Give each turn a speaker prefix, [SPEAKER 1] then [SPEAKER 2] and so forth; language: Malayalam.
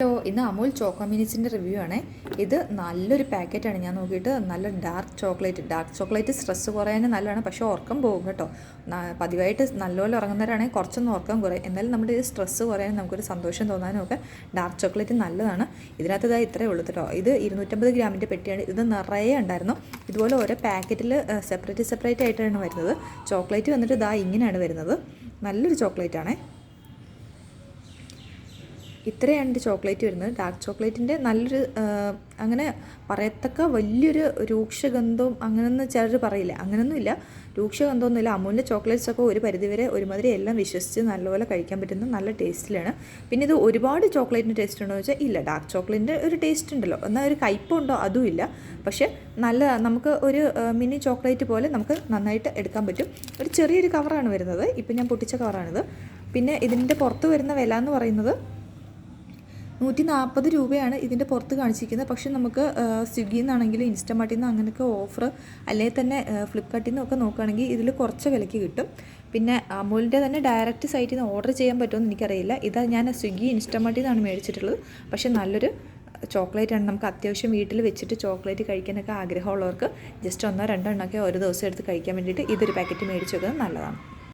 [SPEAKER 1] ഹലോ, ഇന്ന് അമൂൽ ചോക്കോ മിനിറ്റ്സിൻ്റെ റിവ്യൂ ആണ്. ഇത് നല്ലൊരു പാക്കറ്റാണ്. ഞാൻ നോക്കിയിട്ട് നല്ല ഡാർക്ക് ചോക്ലേറ്റ് സ്ട്രെസ്സ് കുറയാനും നല്ലതാണ്. പക്ഷേ ഉറക്കം പോകും കേട്ടോ. പതിവായിട്ട് നല്ലപോലെ ഉറങ്ങുന്നവരാണെങ്കിൽ കുറച്ചൊന്നും ഉറക്കം കുറയും. എന്നാലും നമ്മുടെ ഈ സ്ട്രെസ്സ് കുറയാനും നമുക്കൊരു സന്തോഷം തോന്നാനും ഒക്കെ ഡാർക്ക് ചോക്ലേറ്റ് നല്ലതാണ്. ഇതിനകത്ത് ഇതാ ഇത്രയേ ഉള്ളൂ കേട്ടോ. ഇത് 250 ഗ്രാമിൻ്റെ പെട്ടിയാണ്. ഇത് നിറയെ ഉണ്ടായിരുന്നു. ഇതുപോലെ ഓരോ പാക്കറ്റിൽ സെപ്പറേറ്റ് ആയിട്ടാണ് വരുന്നത്. ചോക്ലേറ്റ് വന്നിട്ട് ഇതാ ഇങ്ങനെയാണ് വരുന്നത്. നല്ലൊരു ചോക്ലേറ്റാണേ. ഇത്രയാണ് എൻ്റെ ചോക്ലേറ്റ് വരുന്നത്. ഡാർക്ക് ചോക്ലേറ്റിൻ്റെ നല്ലൊരു അങ്ങനെ പറയത്തക്ക വലിയൊരു രൂക്ഷഗന്ധവും അങ്ങനെയൊന്നും ചിലർ പറയില്ല. അങ്ങനെയൊന്നുമില്ല, രൂക്ഷഗന്ധമൊന്നുമില്ല. അമൂലിൻ്റെ ചോക്ലേറ്റ്സൊക്കെ ഒരു പരിധിവരെ ഒരുമാതിരി എല്ലാം വിശ്വസിച്ച് നല്ലപോലെ കഴിക്കാൻ പറ്റുന്ന നല്ല ടേസ്റ്റിലാണ്. പിന്നെ ഇത് ഒരുപാട് ചോക്ലേറ്റിൻ്റെ ടേസ്റ്റ് ഉണ്ടോ എന്ന് വെച്ചാൽ ഇല്ല. ഡാർക്ക് ചോക്ലേറ്റിൻ്റെ ഒരു ടേസ്റ്റ് ഉണ്ടല്ലോ, എന്നാൽ ഒരു കയ്പുണ്ടോ അതും ഇല്ല. പക്ഷേ നല്ല നമുക്ക് ഒരു മിനി ചോക്ലേറ്റ് പോലെ നമുക്ക് നന്നായിട്ട് എടുക്കാൻ പറ്റും. ഒരു ചെറിയൊരു കവറാണ് വരുന്നത്. ഇപ്പം ഞാൻ പൊട്ടിച്ച കവറാണിത്. പിന്നെ ഇതിൻ്റെ പുറത്ത് വരുന്ന വില എന്ന് പറയുന്നത് 140 രൂപയാണ് ഇതിൻ്റെ പുറത്ത് കാണിച്ചിരിക്കുന്നത്. പക്ഷേ നമുക്ക് സ്വിഗ്ഗിയിൽ നിന്നാണെങ്കിലും ഇൻസ്റ്റമാർട്ടിൽ നിന്ന് അങ്ങനെയൊക്കെ ഓഫർ, അല്ലെങ്കിൽ തന്നെ ഫ്ലിപ്കാർട്ടിൽ നിന്നൊക്കെ നോക്കുകയാണെങ്കിൽ ഇതിൽ കുറച്ച് വിലയ്ക്ക് കിട്ടും. പിന്നെ അമൂലിൻ്റെ തന്നെ ഡയറക്റ്റ് സൈറ്റിൽ നിന്ന് ഓർഡർ ചെയ്യാൻ പറ്റുമെന്ന് എനിക്കറിയില്ല. ഇതാ ഞാൻ സ്വിഗ്ഗി ഇൻസ്റ്റമാർട്ടിൽ നിന്നാണ് മേടിച്ചിട്ടുള്ളത്. പക്ഷേ നല്ലൊരു ചോക്ലേറ്റാണ്. നമുക്ക് അത്യാവശ്യം വീട്ടിൽ വെച്ചിട്ട് ചോക്ലേറ്റ് കഴിക്കാനൊക്കെ ആഗ്രഹമുള്ളവർക്ക് ജസ്റ്റ് 1-2 എണ്ണമൊക്കെ ഒരു ദിവസം എടുത്ത് കഴിക്കാൻ വേണ്ടിയിട്ട് ഇതൊരു പാക്കറ്റ് മേടിച്ച് വെക്കുന്നത് നല്ലതാണ്.